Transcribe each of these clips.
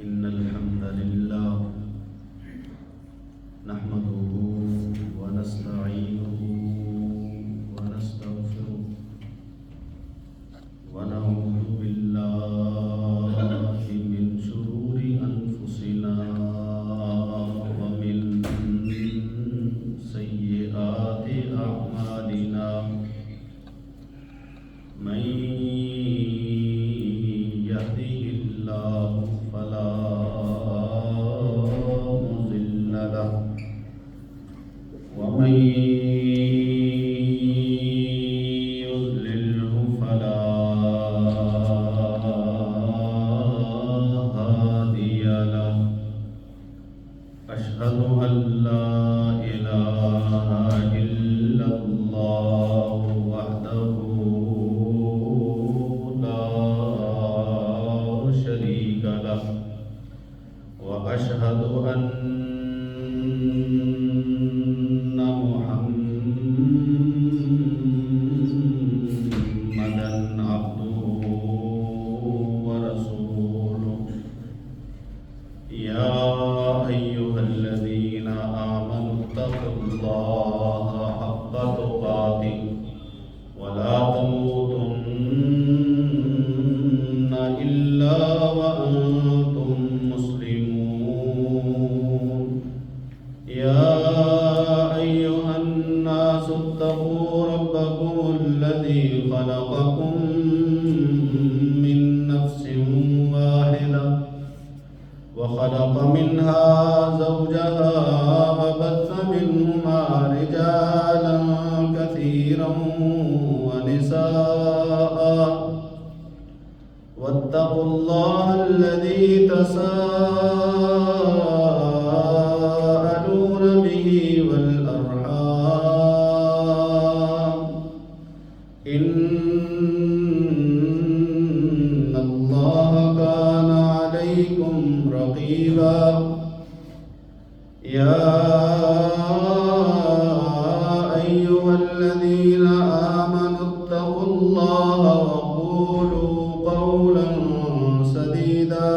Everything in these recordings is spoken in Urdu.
إن الحمد لله نحمده ونستعينه ونستغفره ونعوذ بالله من شرور أنفسنا ومن سيئات أعمالنا من يهده الله فلا مضل له ومن يضلله فلا هادي له أشهد أن لا إله إلا الله وحده لا شريك له وأشهد أن محمدا عبده ورسوله يا أيها الذين آمنوا اتقوا الله حق تقاته ولا تموتن إلا وأنتم مسلمون يا أيها الناس اتقوا ربكم الذي خلقكم من نفس واحدة وخلق منها زوجها وبث منهما رجالا كثيرا ونساء واتقوا الله الذي تساءلون به والأرحام إن الله كان عليكم رقيبا يا أيها الذين آمنوا اتقوا الله وقولوا قولا سديدا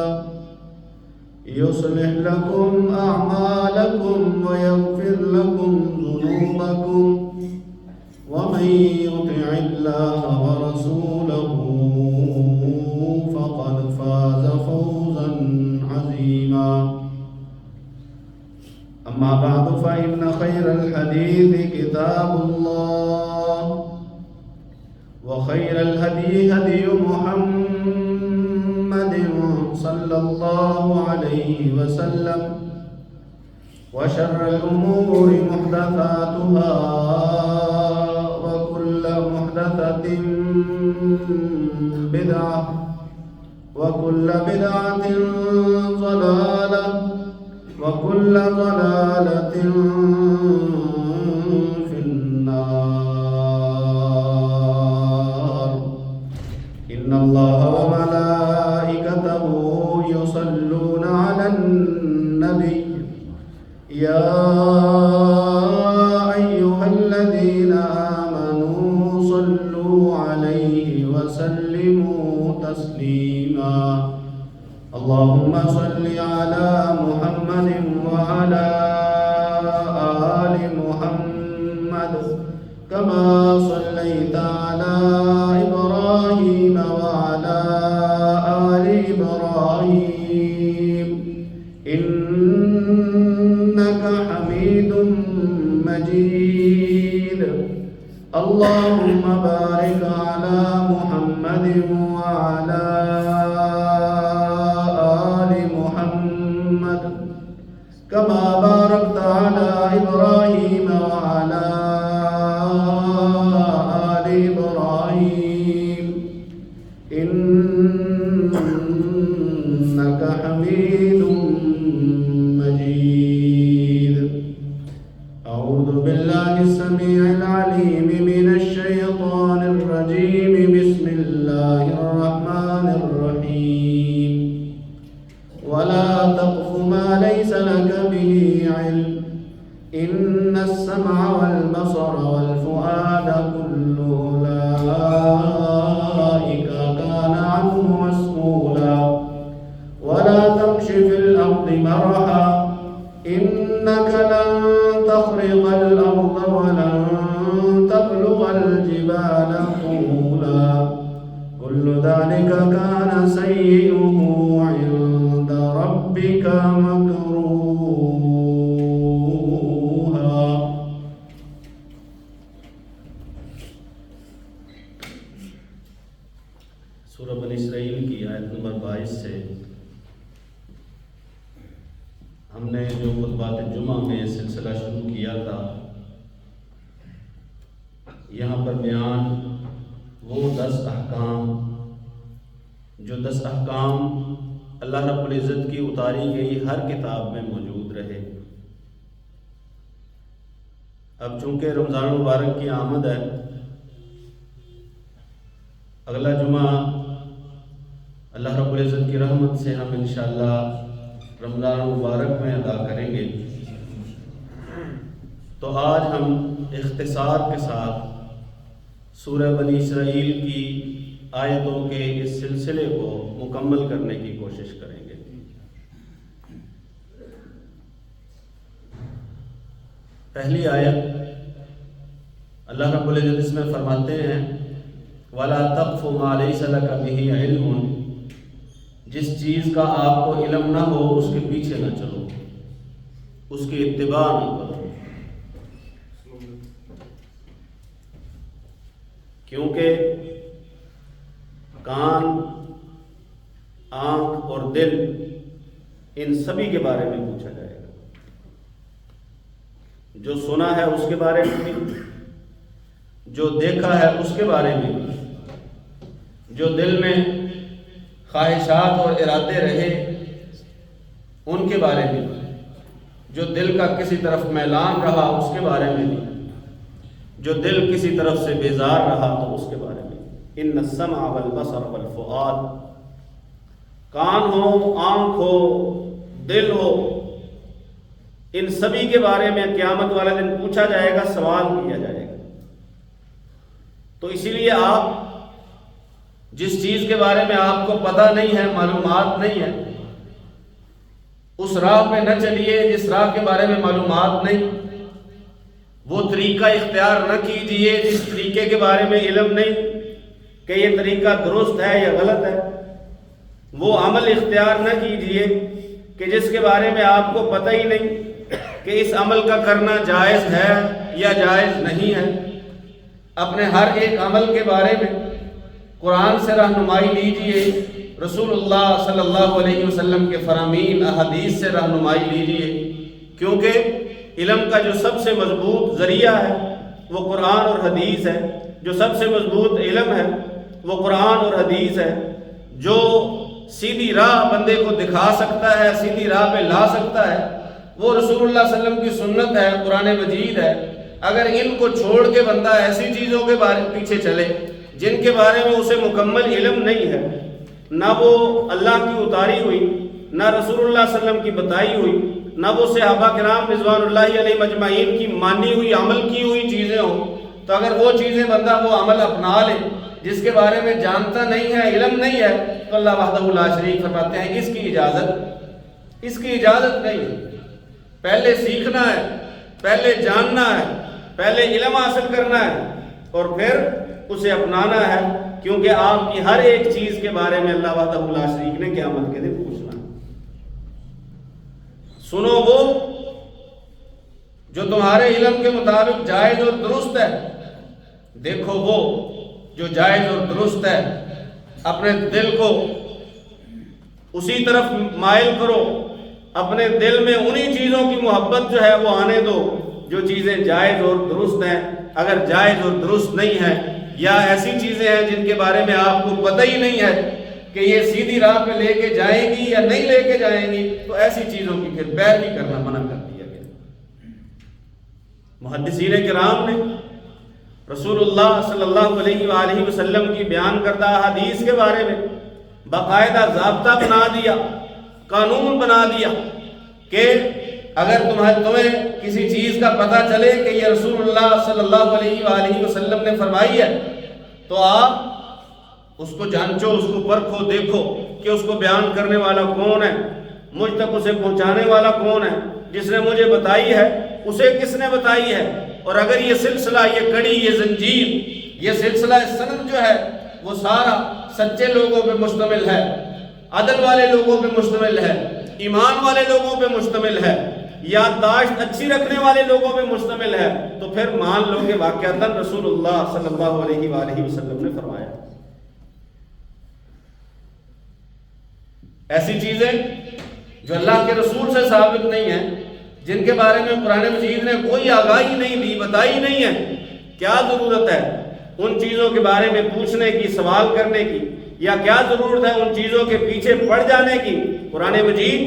يصلح لكم أعمالكم ويغفر لكم ذنوبكم ومن يطع الله ورسوله فقد فاز فوزا عظيما أما بعد فإن خير الحديث كتاب الله وخير الهدي هدي محمد صلى الله عليه وسلم وشر الأمور محدثاتها وكل محدثة بدعة وكل بدعة ضلالة وكل ضلالة في النار إن الله وملائكته يصلون على النبي يا أيها الذين آمنوا صلوا عليه وسلموا تسليما اللهم صل على محمد وعلى آل محمد كما صليت على إبراهيم وعلى آل إبراهيم إنك حميد مجيد اللهم بارك على محمد وعلى آل محمد كما باركت على إبراهيم وعلى آل إبراهيم إنك حميد مجيد أعوذ بالله السميع العليم من الشيطان الرجيم بسم الله الرحمن الرحيم ولا تقف ما ليس لك به علم إن السمع والبصر والفؤاد كل أولئك كان عنه مسؤولا ولا تمش ربك مكروها. سورہ بنی اسرائیل کی آیت نمبر 22 سے ہم نے جو خطبات جمعہ میں سلسلہ شروع کیا تھا، یہاں پر بیان وہ 10 احکام جو 10 احکام اللہ رب العزت کی اتاری گئی ہر کتاب میں موجود رہے. اب چونکہ رمضان المبارک کی آمد ہے، اگلا جمعہ اللہ رب العزت کی رحمت سے ہم انشاءاللہ رمضان المبارک میں ادا کریں گے. تو آج ہم اختصار کے ساتھ سورہ بنی اسرائیل کی آیتوں کے اس سلسلے کو مکمل کرنے کی کوشش کریں گے. پہلی آیت اللہ رب العزت اس میں فرماتے ہیں وَلَا تَقْفُ مَا لَيْسَ لَكَ بِهِ عِلْمٌ، جس چیز کا آپ کو علم نہ ہو اس کے پیچھے نہ چلو، اس کی اتباع نہ کرو. کیونکہ کان، آنکھ اور دل ان سبھی کے بارے میں پوچھا جائے گا. جو سنا ہے اس کے بارے میں بھی، جو دیکھا ہے اس کے بارے میں بھی، جو دل میں خواہشات اور ارادے رہے ان کے بارے میں بھی، جو دل کا کسی طرف میلان رہا اس کے بارے میں بھی، جو دل کسی طرف سے بیزار رہا تو اس کے بارے میں. ان السمع والبصر والفؤاد، کان ہو، آنکھ ہو، دل ہو، ان سبھی کے بارے میں قیامت والے دن پوچھا جائے گا، سوال کیا جائے گا. تو اسی لیے آپ جس چیز کے بارے میں آپ کو پتہ نہیں ہے، معلومات نہیں ہے، اس راہ پہ نہ چلیے جس راہ کے بارے میں معلومات نہیں. وہ طریقہ اختیار نہ کیجئے جس طریقے کے بارے میں علم نہیں کہ یہ طریقہ درست ہے یا غلط ہے. وہ عمل اختیار نہ کیجئے کہ جس کے بارے میں آپ کو پتہ ہی نہیں کہ اس عمل کا کرنا جائز ہے یا جائز نہیں ہے. اپنے ہر ایک عمل کے بارے میں قرآن سے رہنمائی لیجئے، رسول اللہ صلی اللہ علیہ وسلم کے فرامین احادیث سے رہنمائی لیجئے. کیونکہ علم کا جو سب سے مضبوط ذریعہ ہے وہ قرآن اور حدیث ہے. جو سب سے مضبوط علم ہے وہ قرآن اور حدیث ہے. جو سیدھی راہ بندے کو دکھا سکتا ہے، سیدھی راہ پہ لا سکتا ہے، وہ رسول اللہ صلی اللہ علیہ وسلم کی سنت ہے، قرآن مجید ہے. اگر ان کو چھوڑ کے بندہ ایسی چیزوں کے بارے پیچھے چلے جن کے بارے میں اسے مکمل علم نہیں ہے، نہ وہ اللہ کی اتاری ہوئی، نہ رسول اللہ صلی اللہ علیہ وسلم کی بتائی ہوئی، نہ وہ صحابہ کرام رضوان اللہ علیہ مجمعین کی مانی ہوئی، عمل کی ہوئی چیزیں ہوں، تو اگر وہ چیزیں بندہ وہ عمل اپنا لے جس کے بارے میں جانتا نہیں ہے، علم نہیں ہے، تو اللہ وحدہ لا شریک فرماتے ہیں اس کی اجازت نہیں ہے. پہلے سیکھنا ہے، پہلے جاننا ہے، پہلے علم حاصل کرنا ہے اور پھر اسے اپنانا ہے. کیونکہ آپ کی ہر ایک چیز کے بارے میں اللہ وحدہ لا شریک نے قیامت کے دن پوچھنا ہے. سنو وہ جو تمہارے علم کے مطابق جائز اور درست ہے، دیکھو وہ جو جائز اور درست ہے. اپنے دل کو اسی طرف مائل کرو، اپنے دل میں انہی چیزوں کی محبت جو ہے وہ آنے دو جو چیزیں جائز اور درست ہیں. اگر جائز اور درست نہیں ہے یا ایسی چیزیں ہیں جن کے بارے میں آپ کو پتہ ہی نہیں ہے کہ یہ سیدھی راہ پہ لے کے جائیں گی یا نہیں لے کے جائیں گی، تو ایسی چیزوں کی پھر پیروی کرنا منع کر دیا گیا. محدثین کرام نے رسول اللہ صلی اللہ علیہ وآلہ وسلم کی بیان کردہ حدیث کے بارے میں باقاعدہ ضابطہ بنا دیا، قانون بنا دیا کہ اگر تمہیں کسی چیز کا پتہ چلے کہ یہ رسول اللہ صلی اللہ علیہ وآلہ وسلم نے فرمائی ہے تو آپ اس کو جانچو، اس کو پرکھو، دیکھو کہ اس کو بیان کرنے والا کون ہے، مجھ تک اسے پہنچانے والا کون ہے، جس نے مجھے بتائی ہے اسے کس نے بتائی ہے. اور اگر یہ سلسلہ، یہ کڑی، یہ زنجیر، یہ سلسلہ سند جو ہے وہ سارا سچے لوگوں پہ مشتمل ہے، عدل والے لوگوں پہ مشتمل ہے، ایمان والے لوگوں پہ مشتمل ہے، یادداشت اچھی رکھنے والے لوگوں پہ مشتمل ہے، تو پھر مان لو کہ واقعتاً رسول اللہ صلی اللہ علیہ وآلہ وسلم نے فرمایا۔ ایسی چیزیں جو اللہ کے رسول سے ثابت نہیں ہیں، جن کے بارے میں قرآن مجید نے کوئی آگاہی نہیں دی، بتائی نہیں ہے، کیا ضرورت ہے ان چیزوں کے بارے میں پوچھنے کی، سوال کرنے کی، یا کیا ضرورت ہے ان چیزوں کے پیچھے پڑ جانے کی؟ قرآن مجید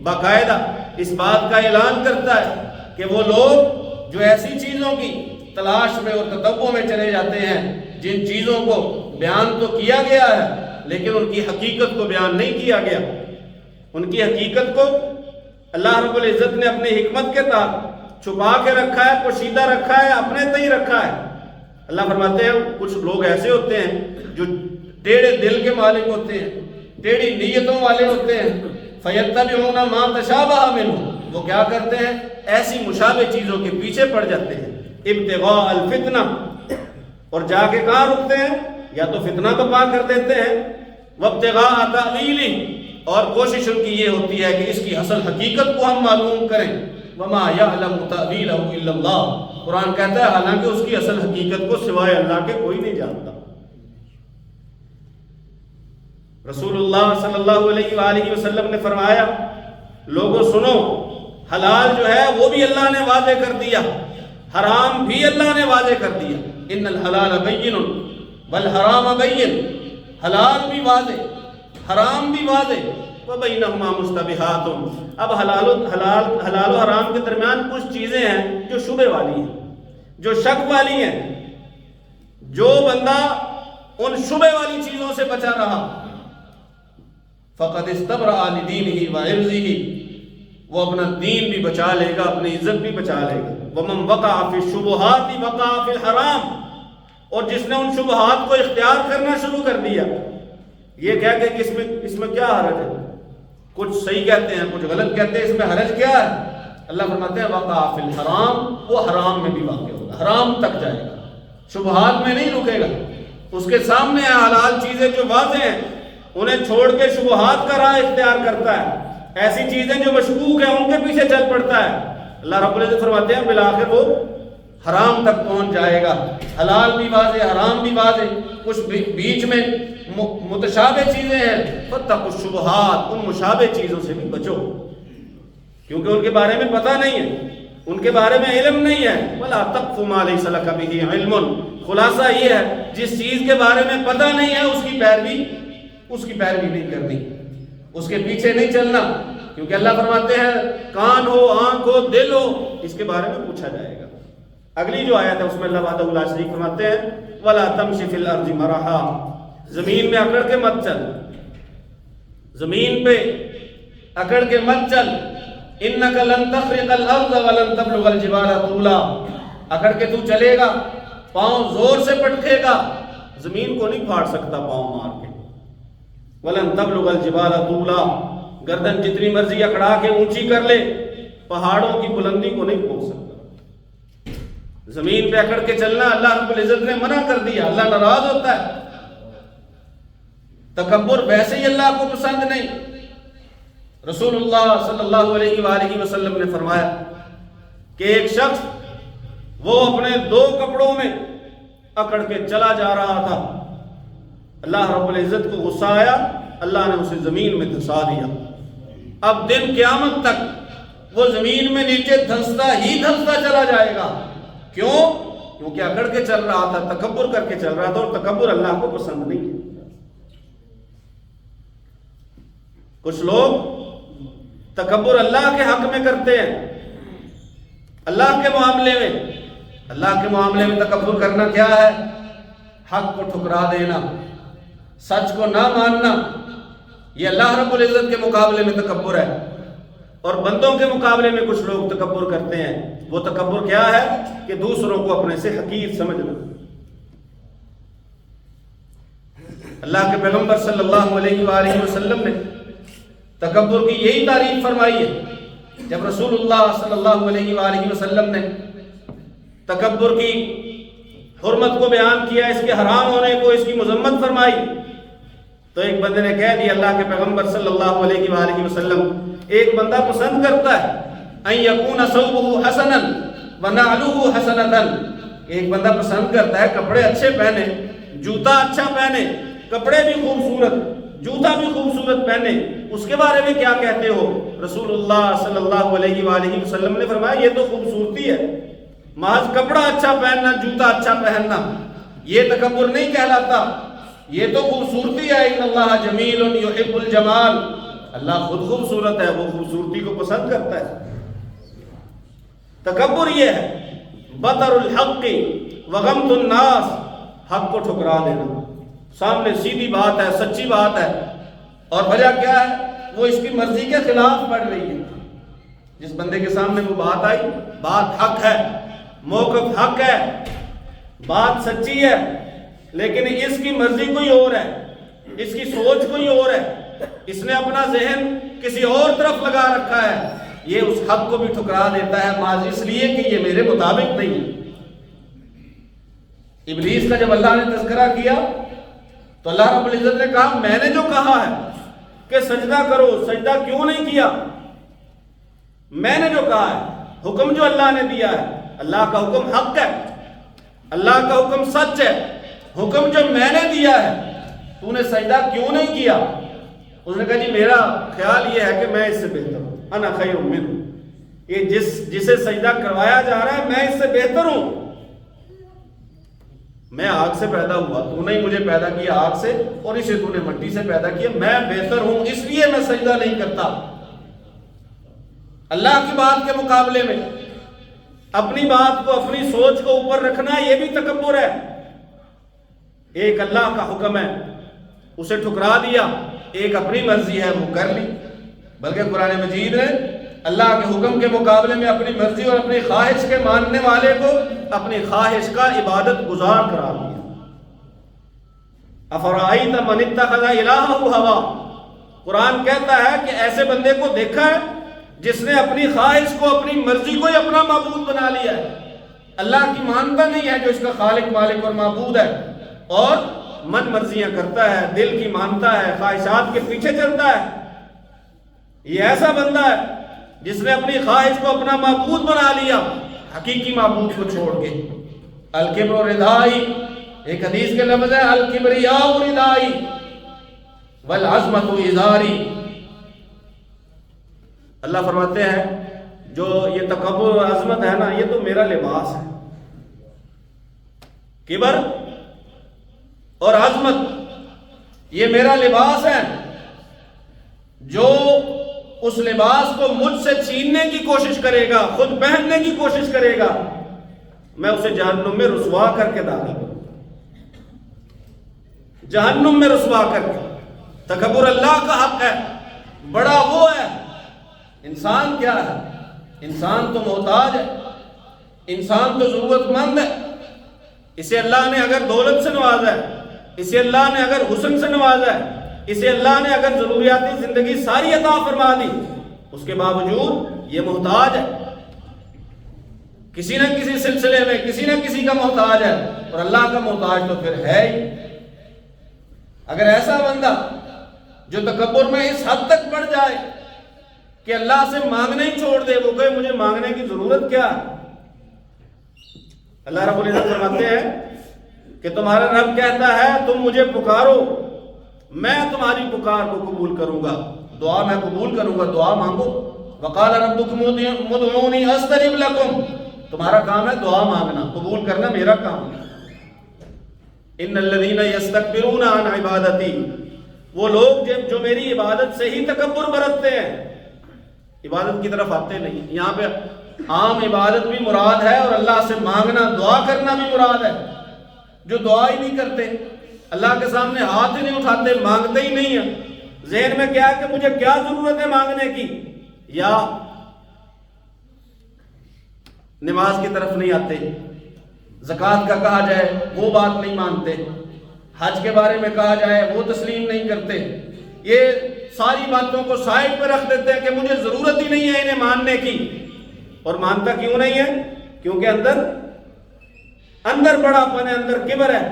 باقاعدہ اس بات کا اعلان کرتا ہے کہ وہ لوگ جو ایسی چیزوں کی تلاش میں اور تتبع میں چلے جاتے ہیں جن چیزوں کو بیان تو کیا گیا ہے لیکن ان کی حقیقت کو بیان نہیں کیا گیا، ان کی حقیقت کو اللہ رب العزت نے اپنی حکمت کے تحت چھپا کے رکھا ہے، پوشیدہ رکھا ہے، اپنے تئیں رکھا ہے۔ اللہ فرماتے ہیں کچھ لوگ ایسے ہوتے ہیں جو ٹیڑھے دل کے مالک ہوتے ہیں، ٹیڑھی نیتوں والے ہوتے ہیں، فَيَتَّبِعُونَ مَا تَشَابَهَ مِنْهُ، وہ کیا کرتے ہیں؟ ایسی مشابہ چیزوں کے پیچھے پڑ جاتے ہیں، ابتغاء الفتنہ، اور جا کے کہاں رکتے ہیں؟ یا تو فتنہ بپا کر دیتے ہیں، وابتغاء تأویلہ، اور کوشش ان کی یہ ہوتی ہے کہ اس کی اصل حقیقت کو ہم معلوم کریں، وَمَا يَعْلَمُ تَأْوِيلَهُ إِلَّا اللَّهُ، قرآن کہتا ہے حالانکہ اس کی اصل حقیقت کو سوائے اللہ کے کوئی نہیں جانتا۔ رسول اللہ صلی اللہ علیہ وآلہ وسلم نے فرمایا لوگوں سنو، حلال جو ہے وہ بھی اللہ نے واضح کر دیا، حرام بھی اللہ نے واضح کر دیا، ان الحلال بین والحرام بین، حلال بھی واضح، حرام بھی واضح، وبینہما مشتبہات، اب حلال و حرام کے درمیان کچھ چیزیں ہیں جو شبہ والی ہیں، جو شک والی ہیں۔ جو بندہ ان شبہ والی چیزوں سے بچا رہا فقد استبرأ لدینہ وعرضہ، وہ اپنا دین بھی بچا لے گا، اپنی عزت بھی بچا لے گا۔ ومن وقع فی الشبہات وقع فی الحرام، اور جس نے ان شبہات کو اختیار کرنا شروع کر دیا، یہ کہہ کہ اس میں کیا حرج ہے، کچھ صحیح کہتے ہیں کچھ غلط کہتے ہیں، اس میں حرج کیا ہے؟ اللہ فرماتے ہیں وقع فی الحرام، وہ حرام میں بھی واقع ہوگا، حرام تک جائے گا، شبہات میں نہیں رکے گا، اس کے سامنے حلال چیزیں جو واضح ہیں انہیں چھوڑ کے شبہات کا راہ اختیار کرتا ہے، ایسی چیزیں جو مشکوک ہیں ان کے پیچھے چل پڑتا ہے۔ اللہ رب العزت فرماتے ہیں بالآخر وہ حرام تک پہنچ جائے گا، حلال بھی واضح، حرام بھی واضح، کچھ بیچ میں متشابہ چیزیں ہیں، فاتقوا الشبہات، ان مشابہ چیزوں سے بھی بچو، کیونکہ ان کے بارے میں پتہ نہیں ہے، ان کے بارے میں علم نہیں ہے۔ وَلَا تَقْفُ مَا لَيْسَ لَكَ بِهِ عِلْمٌ، خلاصہ یہ ہے جس چیز کے بارے میں پتہ نہیں ہے اس کی پیروی نہیں کرنی، اس کے پیچھے نہیں چلنا، کیونکہ اللہ فرماتے ہیں کان ہو، آنکھ ہو، دل ہو، اس کے بارے میں پوچھا جائے گا۔ اگلی جو آیت ہے اس میں اللہ وحدہ لا شریک فرماتے ہیں وَلَا تَمْشِ فِي الْأَرْضِ مَرَحًا، زمین میں اکڑ کے مت چل، زمین پہ اکڑ کے مت چل، اِنَّكَ لَن تَخْرِقَ الْأَرْضَ وَلَن تَبْلُغَ الْجِبَالَ طُولًا، اکڑ کے تو چلے گا، پاؤں زور سے پٹکے گا، زمین کو نہیں پھاڑ سکتا پاؤں مار کے، وَلَن تَبْلُغَ الْجِبَالَ طُولًا، گردن جتنی مرضی اکڑا کے اونچی کر لے پہاڑوں کی بلندی کو نہیں پہنچ سکتا۔ زمین پہ اکڑ کے چلنا اللہ رب العزت نے منع کر دیا، اللہ ناراض ہوتا ہے۔ تکبر ویسے ہی اللہ کو پسند نہیں۔ رسول اللہ صلی اللہ علیہ وآلہ وسلم نے فرمایا کہ ایک شخص وہ اپنے دو کپڑوں میں اکڑ کے چلا جا رہا تھا، اللہ رب العزت کو غصہ آیا، اللہ نے اسے زمین میں دھسا دیا۔ اب دن قیامت تک وہ زمین میں نیچے دھنستا ہی دھنستا چلا جائے گا۔ کیوں؟ کیونکہ اکڑ کے چل رہا تھا، تکبر کر کے چل رہا تھا، اور تکبر اللہ کو پسند نہیں ہے۔ کچھ لوگ تکبر اللہ کے حق میں کرتے ہیں، اللہ کے معاملے میں تکبر کرنا کیا ہے؟ حق کو ٹھکرا دینا، سچ کو نہ ماننا، یہ اللہ رب العزت کے مقابلے میں تکبر ہے۔ اور بندوں کے مقابلے میں کچھ لوگ تکبر کرتے ہیں، وہ تکبر کیا ہے کہ دوسروں کو اپنے سے حقیر سمجھنا۔ اللہ کے پیغمبر صلی اللہ علیہ وآلہ وسلم نے تکبر کی یہی تعریف فرمائی ہے۔ جب رسول اللہ صلی اللہ علیہ وآلہ وسلم نے تکبر کی حرمت کو بیان کیا، اس کے حرام ہونے کو، اس کی مذمت فرمائی، تو ایک بندے نے کہہ دیا اللہ کے پیغمبر صلی اللہ علیہ وآلہ وسلم ایک بندہ پسند کرتا ہے ان یکون ثوبہ حسنا ونعلہ حسنۃ، ایک بندہ پسند کرتا ہے کپڑے اچھے پہنے، جوتا اچھا پہنے، کپڑے بھی خوبصورت، جوتا بھی خوبصورت پہنے، اس کے بارے میں کیا کہتے ہو؟ رسول اللہ صلی اللہ علیہ وآلہ وسلم نے فرمایا یہ تو خوبصورتی ہے، محض کپڑا اچھا پہننا، جوتا اچھا پہننا یہ تکبر نہیں کہلاتا، یہ تو خوبصورتی ہے۔ ان اللہ جمیل یحب الجمال، اللہ خود خوبصورت ہے، وہ خوبصورتی کو پسند کرتا ہے۔ تکبر یہ ہے بطر الحق وغمط الناس، حق کو ٹھکرا دینا، سامنے سیدھی بات ہے، سچی بات ہے، اور وجہ کیا ہے؟ وہ اس کی مرضی کے خلاف پڑ رہی ہے۔ جس بندے کے سامنے وہ بات آئی، بات حق ہے، موقف حق ہے، بات سچی ہے، لیکن اس کی مرضی کوئی اور ہے، اس کی سوچ کوئی اور ہے، اس نے اپنا ذہن کسی اور طرف لگا رکھا ہے، یہ اس حق کو بھی ٹھکرا دیتا ہے محض اس لیے کہ یہ میرے مطابق نہیں ہے۔ ابلیس کا جب اللہ نے تذکرہ کیا تو اللہ رب العزت نے کہا میں نے جو کہا ہے کہ سجدہ کرو، سجدہ کیوں نہیں کیا؟ میں نے جو کہا ہے، حکم جو اللہ نے دیا ہے، اللہ کا حکم حق ہے، اللہ کا حکم سچ ہے، حکم جو میں نے دیا ہے تو نے سجدہ کیوں نہیں کیا؟ اس نے کہا جی میرا خیال یہ ہے کہ میں اس سے بہتر ہوں، انا خیر منہ، یہ جسے سجدہ کروایا جا رہا ہے میں اس سے بہتر ہوں، میں آگ سے پیدا ہوا، تو نے مجھے پیدا کیا آگ سے اور اسے تو نے مٹی سے پیدا کیا، میں بہتر ہوں اس لیے میں سجدہ نہیں کرتا۔ اللہ کی بات کے مقابلے میں اپنی بات کو، اپنی سوچ کو اوپر رکھنا یہ بھی تکبر ہے۔ ایک اللہ کا حکم ہے اسے ٹھکرا دیا، ایک اپنی مرضی ہے وہ کر لی، بلکہ قرآن مجید نے اللہ کے حکم کے مقابلے میں اپنی مرضی اور اپنی خواہش کے ماننے والے کو اپنی خواہش کا عبادت گزار قرار دیا۔ افرائیت من اتخذ الہہ ہوا، قرآن کہتا ہے کہ ایسے بندے کو دیکھا ہے جس نے اپنی خواہش کو، اپنی مرضی کو ہی اپنا معبود بنا لیا ہے، اللہ کی مانتا نہیں ہے جو اس کا خالق، مالک اور معبود ہے، اور من مرضیاں کرتا ہے، دل کی مانتا ہے، خواہشات کے پیچھے چلتا ہے۔ یہ ایسا بندہ ہے جس نے اپنی خواہش کو اپنا معبود بنا لیا، حقیقی معبود کو چھوڑ کے۔ الکبر ردائی، ایک حدیث کے لفظ ہے الکبریاء ردائی والعظمت ازاری۔ اللہ فرماتے ہیں جو یہ تکبر اور عظمت ہے نا، یہ تو میرا لباس ہے۔ کبر اور عظمت یہ میرا لباس ہے، جو اس لباس کو مجھ سے چھیننے کی کوشش کرے گا، خود پہننے کی کوشش کرے گا، میں اسے جہنم میں رسوا کر کے داخل کروں، جہنم میں رسوا کر کے۔ تکبر اللہ کا حق ہے، بڑا وہ ہے۔ انسان کیا ہے؟ انسان تو محتاج ہے، انسان تو ضرورت مند ہے۔ اسے اللہ نے اگر دولت سے نوازا ہے، اسے اللہ نے اگر حسن سے نوازا ہے، اسے اللہ نے اگر ضروریاتی زندگی ساری عطا فرما دی، اس کے باوجود یہ محتاج ہے، کسی نہ کسی سلسلے میں کسی نہ کسی کا محتاج ہے، اور اللہ کا محتاج تو پھر ہے ہی۔ اگر ایسا بندہ جو تکبر میں اس حد تک بڑھ جائے کہ اللہ سے مانگنا ہی چھوڑ دے، وہ کہے مجھے مانگنے کی ضرورت کیا ہے؟ اللہ رب العزت فرماتے ہیں کہ تمہارا رب کہتا ہے تم مجھے پکارو، میں تمہاری پکار کو قبول کروں گا، دعا میں قبول کروں گا، دعا مانگو۔ وقال ربکم ادعونی استجب لکم، تمہارا کام ہے دعا مانگنا، قبول کرنا میرا کام ہے۔ ان الذین یستکبرون عن عبادتی، وہ لوگ جو میری عبادت سے ہی تکبر برتتے ہیں، عبادت کی طرف آتے نہیں۔ یہاں پہ عام عبادت بھی مراد ہے اور اللہ سے مانگنا، دعا کرنا بھی مراد ہے۔ جو دعا ہی نہیں کرتے، اللہ کے سامنے ہاتھ ہی نہیں اٹھاتے، مانگتے ہی نہیں ہیں، ذہن میں کیا ہے کہ مجھے کیا ضرورت ہے مانگنے کی، یا نماز کی طرف نہیں آتے، زکوٰۃ کا کہا جائے وہ بات نہیں مانتے، حج کے بارے میں کہا جائے وہ تسلیم نہیں کرتے، یہ ساری باتوں کو سائڈ پہ رکھ دیتے ہیں کہ مجھے ضرورت ہی نہیں ہے انہیں ماننے کی۔ اور مانتا کیوں نہیں ہے؟ کیونکہ اندر بڑا پن ہے، اندر کبر ہے۔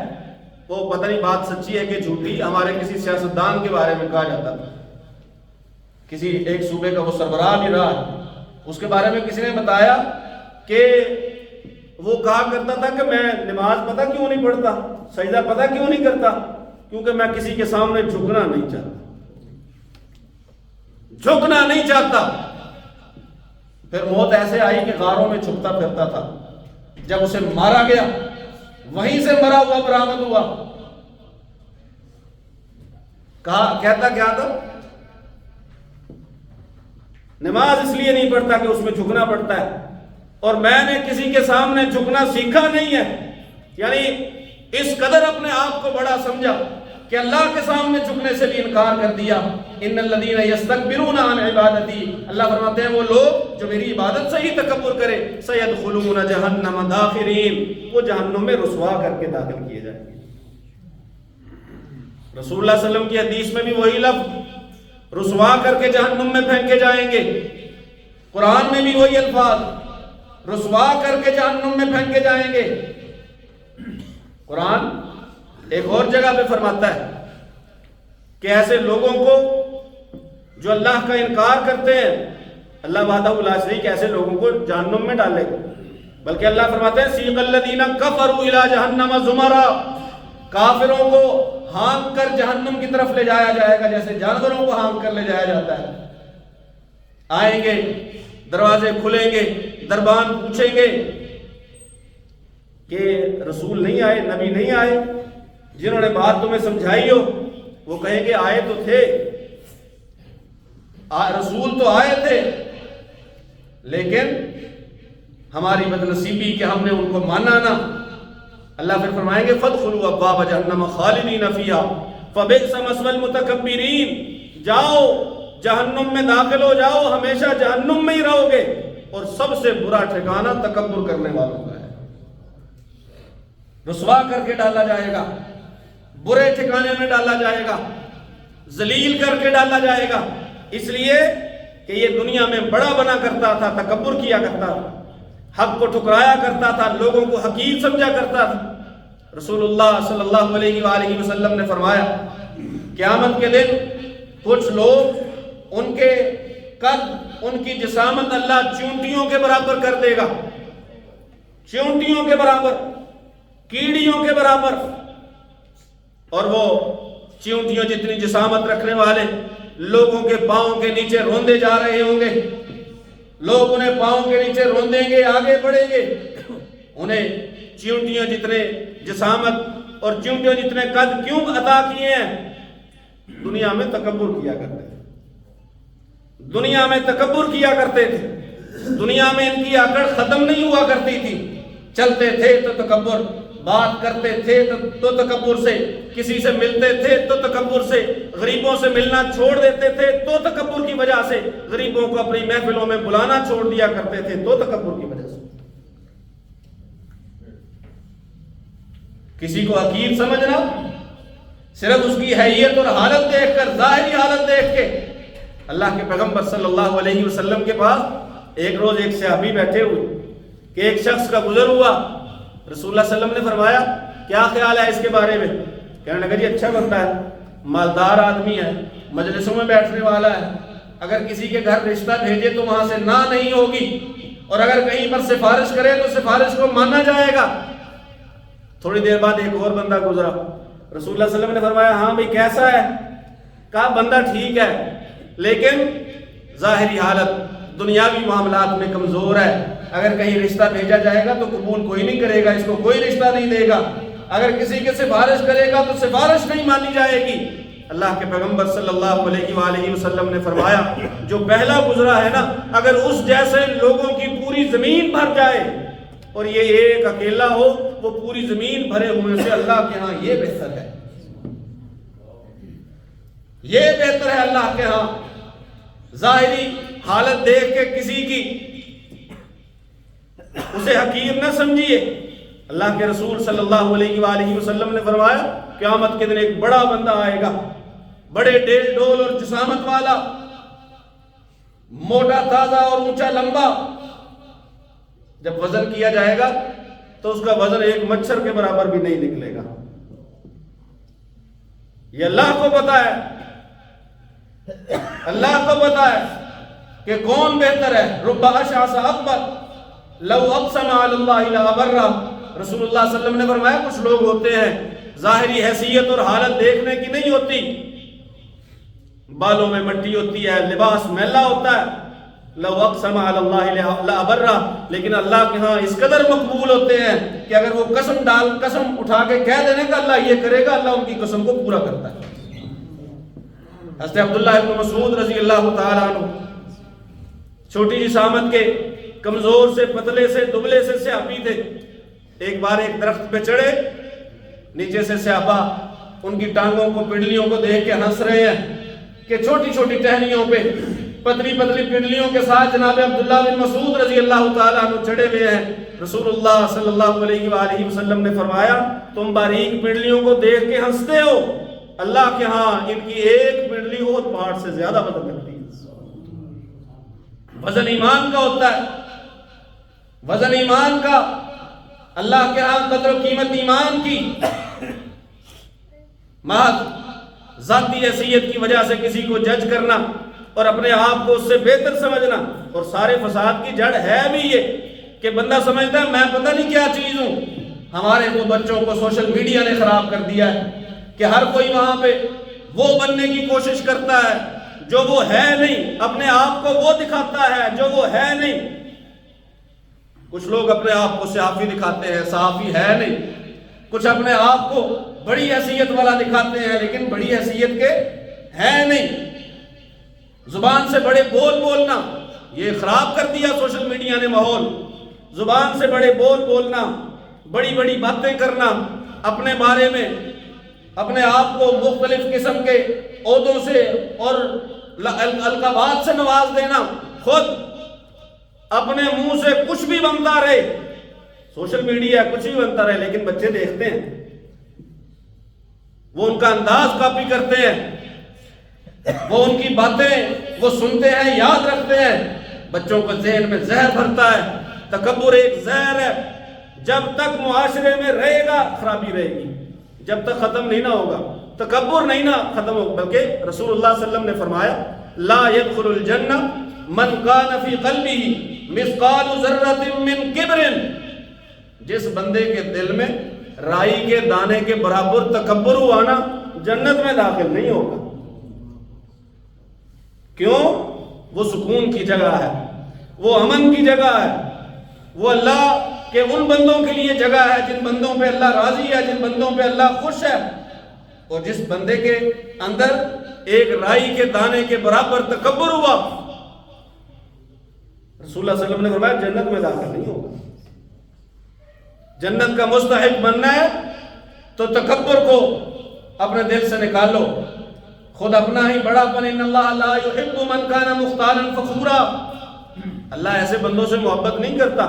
وہ پتہ نہیں بات سچی ہے کہ جھوٹی، ہمارے کسی سیاستدان کے بارے میں کہا جاتا تھا کسی ایک صوبے کا وہ سربراہ بھی رہا ہے، اس کے بارے میں کسی نے بتایا کہ وہ کہا کرتا تھا کہ میں نماز پتہ کیوں نہیں پڑھتا، سجدہ پتہ کیوں نہیں کرتا، کیونکہ میں کسی کے سامنے جھکنا نہیں چاہتا، جھکنا نہیں چاہتا۔ پھر موت ایسے آئی کہ غاروں میں چھپتا پھرتا تھا، جب اسے مارا گیا وہیں سے مرا ہوا برآمد ہوا۔ کہتا کیا تھا؟ نماز اس لیے نہیں پڑھتا کہ اس میں جھکنا پڑتا ہے، اور میں نے کسی کے سامنے جھکنا سیکھا نہیں ہے، یعنی اس قدر اپنے آپ کو بڑا سمجھا کہ اللہ کے سامنے جھکنے سے بھی انکار کر دیا۔ ان الذین یستکبرون عن عبادتی، اللہ فرماتے ہیں وہ لوگ جو میری عبادت سے ہی تکبر کرے، سیدخلون جہنم داخرین، وہ جہنم میں رسوا کر کے داخل کیے جائیں گے۔ رسول اللہ صلی اللہ علیہ وسلم کی حدیث میں بھی وہی لفظ، رسوا کر کے جہنم میں پھینکے جائیں گے۔ قرآن میں بھی وہی الفاظ، رسوا کر کے جہنم میں پھینکے جائیں گے۔ قرآن ایک اور جگہ پہ فرماتا ہے کہ ایسے لوگوں کو جو اللہ کا انکار کرتے ہیں، اللہ وحدہ لا شریک کے ایسے لوگوں کو جہنم میں ڈالے گا، بلکہ اللہ فرماتے ہیں سیق الذین کفروا الی جہنم زمرا، کافروں کو ہانک کر جہنم کی طرف لے جایا جائے گا جیسے جانوروں کو ہانک کر لے جایا جاتا ہے۔ آئیں گے، دروازے کھلیں گے، دربان پوچھیں گے کہ رسول نہیں آئے، نبی نہیں آئے جنہوں نے بات تمہیں سمجھائی ہو؟ وہ کہیں گے آئے تو تھے، رسول تو آئے تھے، لیکن ہماری بدنصیبی کہ ہم نے ان کو مانا نہ۔ اللہ پھر فرمائیں گے فادخلوا ابواب جہنم خالدین فیہا فبئس مثوی المتکبرین، جاؤ جہنم میں داخل ہو جاؤ، ہمیشہ جہنم میں ہی رہو گے، اور سب سے برا ٹھکانہ تکبر کرنے والوں کا ہے۔ رسوا کر کے ڈالا جائے گا، برے ٹھکانے میں ڈالا جائے گا، ذلیل کر کے ڈالا جائے گا، اس لیے کہ یہ دنیا میں بڑا بنا کرتا تھا، تکبر کیا کرتا تھا، حق کو ٹھکرایا کرتا تھا، لوگوں کو حقیر سمجھا کرتا تھا۔ رسول اللہ صلی اللہ علیہ وآلہ وسلم نے فرمایا قیامت کے دن کچھ لوگ ان کے قد، ان کی جسامت اللہ چونٹیوں کے برابر کر دے گا، چونٹیوں کے برابر، کیڑیوں کے برابر، اور وہ چونٹیوں جتنی جسامت رکھنے والے لوگوں کے پاؤں کے نیچے روندے جا رہے ہوں گے، لوگ انہیں پاؤں کے نیچے روندیں گے، آگے بڑھیں گے، انہیں چونٹیوں جتنے جسامت اور چونٹیوں جتنے قد کیوں عطا کیے ہیں؟ دنیا میں تکبر کیا کرتے تھے، دنیا میں تکبر کیا کرتے تھے، دنیا میں ان کی آکڑ ختم نہیں ہوا کرتی تھی، چلتے تھے تو تکبر، بات کرتے تھے تو تکبر سے، کسی سے ملتے تھے تو تکبر سے، غریبوں سے ملنا چھوڑ دیتے تھے تو تکبر کی وجہ سے، غریبوں کو اپنی محفلوں میں بلانا چھوڑ دیا کرتے تھے تو تکبر کی وجہ سے، کسی کو حقیر سمجھنا صرف اس کی حیثیت اور حالت دیکھ کر، ظاہری حالت دیکھ کے۔ اللہ کے پیغمبر صلی اللہ علیہ وسلم کے پاس ایک روز ایک صحابی بیٹھے ہوئے کہ ایک شخص کا گزر ہوا، رسول اللہ صلی اللہ علیہ وسلم نے فرمایا کیا خیال ہے اس کے بارے میں؟ کہنے لگا جی اچھا بنتا ہے، مالدار آدمی ہے، مجلسوں میں بیٹھنے والا ہے، اگر کسی کے گھر رشتہ بھیجے تو وہاں سے نہ نہیں ہوگی، اور اگر کہیں پر سفارش کرے تو سفارش کو مانا جائے گا۔ تھوڑی دیر بعد ایک اور بندہ گزرا، رسول اللہ صلی اللہ علیہ وسلم نے فرمایا ہاں بھئی کیسا ہے؟ کہا بندہ ٹھیک ہے، لیکن ظاہری حالت دنیاوی معاملات میں کمزور ہے، اگر کہیں رشتہ بھیجا جائے گا تو قبول کوئی نہیں کرے گا، اس کو کوئی رشتہ نہیں دے گا، اگر کسی کے سفارش کرے گا تو سفارش نہیں مانی جائے گی۔ اللہ کے پیغمبر صلی اللہ علیہ وآلہ وسلم نے فرمایا جو پہلا گزرا ہے نا، اگر اس جیسے لوگوں کی پوری زمین بھر جائے اور یہ ایک اکیلا ہو، وہ پوری زمین بھرے ہونے سے اللہ کے ہاں یہ بہتر ہے، یہ بہتر ہے اللہ کے ہاں۔ ظاہری حالت دیکھ کے کسی کی اسے حقیر نہ سمجھیے۔ اللہ کے رسول صلی اللہ علیہ وآلہ وسلم نے فرمایا قیامت کے دن ایک بڑا بندہ آئے گا، بڑے ڈیل ڈول اور جسامت والا، موٹا تازہ اور اونچا لمبا، جب وزن کیا جائے گا تو اس کا وزن ایک مچھر کے برابر بھی نہیں نکلے گا۔ یہ اللہ کو پتا ہے اللہ کو پتا ہے کہ کون بہتر ہے. رب اشعث اکبر لو اقسم علی اللہ لابرہ. رسول اللہ صلی اللہ علیہ وسلم نے فرمایا کچھ لوگ ہوتے ہیں ظاہری حیثیت اور حالت دیکھنے کی نہیں ہوتی, بالوں میں مٹی ہوتی ہے, لباس میلا ہوتا ہے, لو اقسم علی اللہ لابرہ, لیکن اللہ کے ہاں اس قدر مقبول ہوتے ہیں کہ اگر وہ قسم اٹھا کے کہہ دینے کا اللہ یہ کرے گا, اللہ ان کی قسم کو پورا کرتا ہے. حضرت عبداللہ ابن مسعود رضی اللہ تعالیٰ عنہ چھوٹی سی سامت کے, کمزور سے, پتلے سے, دبلے سے صحابی تھے. ایک بار ایک درخت پہ چڑھے, نیچے سے صحابہ ان کی ٹانگوں کو, پنڈلیوں کو دیکھ کے ہنس رہے ہیں کہ چھوٹی چھوٹی ٹہنیوں پہ پتلی پتلی پنڈلیوں کے ساتھ جناب عبداللہ بن مسعود رضی اللہ تعالیٰ عنہ چڑھے ہوئے ہیں. رسول اللہ صلی اللہ علیہ وآلہ وسلم نے فرمایا تم باریک پنڈلیوں کو دیکھ کے ہنستے ہو, اللہ کے ہاں ان کی ایک پنڈلی احد پہاڑ سے زیادہ وزن رکھتی ہے. وزن ایمان کا ہوتا ہے, وزن ایمان کا. اللہ کے ہاں قدر و قیمت ایمان کی. محض ذاتی حیثیت کی وجہ سے کسی کو جج کرنا اور اپنے آپ کو اس سے بہتر سمجھنا, اور سارے فساد کی جڑ ہے بھی یہ کہ بندہ سمجھتا ہے میں پتہ نہیں کیا چیز ہوں. ہمارے وہ بچوں کو سوشل میڈیا نے خراب کر دیا ہے کہ ہر کوئی وہاں پہ وہ بننے کی کوشش کرتا ہے جو وہ ہے نہیں, اپنے آپ کو وہ دکھاتا ہے جو وہ ہے نہیں. کچھ لوگ اپنے آپ کو صحافی دکھاتے ہیں, صحافی ہے نہیں. کچھ اپنے آپ کو بڑی حیثیت والا دکھاتے ہیں لیکن بڑی حیثیت کے ہے نہیں. زبان سے بڑے بول بولنا, یہ خراب کر دیا سوشل میڈیا نے ماحول. زبان سے بڑے بول بولنا, بڑی بڑی باتیں کرنا, اپنے بارے میں اپنے آپ کو مختلف قسم کے عہدوں سے اور القابات سے نواز دینا, خود اپنے منہ سے کچھ بھی بنتا رہے, سوشل میڈیا کچھ بھی بنتا رہے, لیکن بچے دیکھتے ہیں, وہ ان کا انداز کاپی کرتے ہیں, وہ ان کی باتیں وہ سنتے ہیں, یاد رکھتے ہیں. بچوں کو ذہن میں زہر بھرتا ہے. تکبر ایک زہر ہے, جب تک معاشرے میں رہے گا خرابی رہے گی, جب تک ختم نہیں نہ ہوگا. تکبر نہیں نہ ختم ہوگا, بلکہ رسول اللہ صلی اللہ علیہ وسلم نے فرمایا لا يدخل الجنہ من کان فی قلبہ مثقال ذرۃ من کبر. جس بندے کے دل میں رائی کے دانے کے برابر تکبر ہوا نا, جنت میں داخل نہیں ہوگا. کیوں؟ وہ سکون کی جگہ ہے, وہ امن کی جگہ ہے, وہ اللہ کہ ان بندوں کے لیے جگہ ہے جن بندوں پہ اللہ راضی ہے, جن بندوں پہ اللہ خوش ہے. اور جس بندے کے اندر ایک رائی کے دانے کے برابر تکبر ہوا, رسول اللہ صلی اللہ علیہ وسلم نے فرمایا جنت میں داخل نہیں ہوگا. جنت کا مستحق بننا ہے تو تکبر کو اپنے دل سے نکالو, خود اپنا ہی بڑا پن. ان اللہ لا يحب من کان مختالا فخورا. اللہ ایسے بندوں سے محبت نہیں کرتا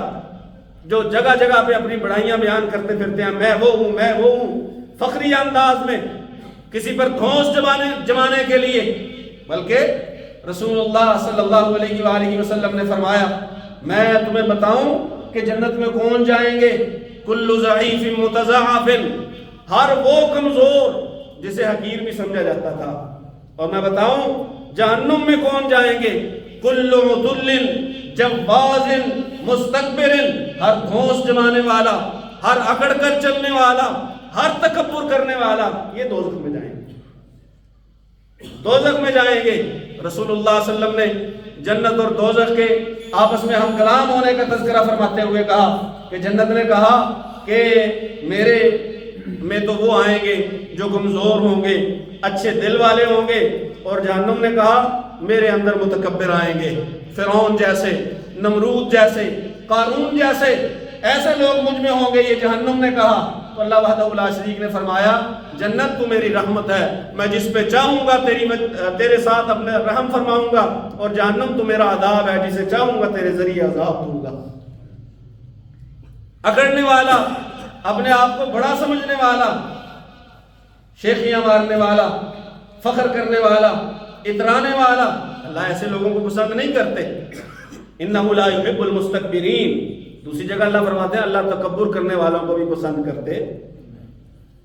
جو جگہ جگہ پہ اپنی بڑائیاں بیان کرتے پھرتے ہیں, میں وہ ہوں, میں وہ ہوں, فخری انداز میں کسی پر دھونس جمانے کے لیے. بلکہ رسول اللہ صلی اللہ علیہ وآلہ وسلم نے فرمایا میں تمہیں بتاؤں کہ جنت میں کون جائیں گے؟ کل ضعیف متضعف, ہر وہ کمزور جسے حقیر بھی سمجھا جاتا تھا. اور میں بتاؤں جہنم میں کون جائیں گے؟ کل عتل جواز مستکبر, ہر دھونس جمانے والا, ہر اکڑ کر چلنے والا, ہر تکبر کرنے والا, یہ دوزخ میں جائیں گے, دوزخ میں جائیں گے. رسول اللہ صلی اللہ علیہ وسلم نے جنت اور دوزخ کے آپس میں ہم کلام ہونے کا تذکرہ فرماتے ہوئے کہا کہ جنت نے کہا کہ میرے میں تو وہ آئیں گے جو کمزور ہوں گے, اچھے دل والے ہوں گے, اور جہنم نے کہا میرے اندر متکبر آئیں گے, فرعون جیسے, نمرود جیسے, قارون جیسے, ایسے لوگ مجھ میں ہوں گے. یہ جہنم نے کہا. تو اللہ وحدہ لا شریک نے فرمایا جنت تو میری رحمت ہے, میں جس پہ چاہوں گا تیرے ساتھ اپنے رحم فرماؤں گا, اور جہنم تو میرا عذاب ہے, جسے چاہوں گا تیرے ذریعے عذاب دوں گا. اکڑنے والا, اپنے آپ کو بڑا سمجھنے والا, شیخیاں مارنے والا, فخر کرنے والا, اترانے والا, اللہ ایسے لوگوں کو پسند نہیں کرتے. انہ لا یحب المستکبرین. دوسری جگہ اللہ فرماتے ہیں اللہ تکبر کرنے والوں کو بھی پسند کرتے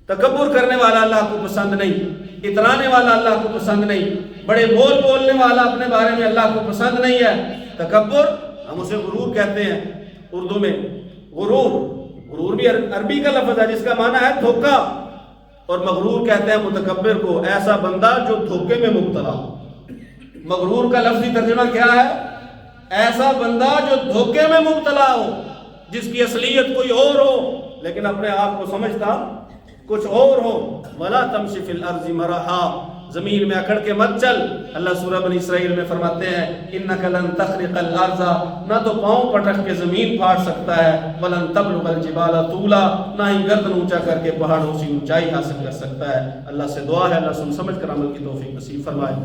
تکبر کرنے والا اللہ کو پسند نہیں، اترانے والا اللہ کو پسند نہیں، بڑے بول بولنے والا اپنے بارے میں اللہ کو پسند نہیں ہے۔ تکبر ہم اسے غرور کہتے ہیں اردو میں، غرور بھی عربی کا لفظ ہے جس کا معنی ہے دھوکہ، اور مغرور کہتے ہیں متکبر کو، ایسا بندہ جو دھوکے میں مبتلا ہو۔ مغرور کا لفظی ترجمہ کیا ہے؟ ایسا بندہ جو دھوکے میں مبتلا ہو، جس کی اصلیت کوئی اور ہو لیکن اپنے آپ کو سمجھتا کچھ اور ہو۔ وَلَا تَمْشِ فِي الْأَرْضِ مَرَحًا، زمین میں اکڑ کے مت چل۔ اللہ سورہ بنی اسرائیل میں فرماتے ہیں اِنَّكَ لَن تَخْرِقَ الْأَرْضَ، نہ تو پاؤں پٹک کے زمین پھاڑ سکتا ہے، وَلَن تَبْلُغَ الْجِبَالَ طُولًا، نہ ہی گردن اونچا کر کے پہاڑوں سے اونچائی حاصل کر سکتا ہے۔ اللہ سے دعا ہے اللہ سن سمجھ کر عمل کی توفیق نصیب فرمائے۔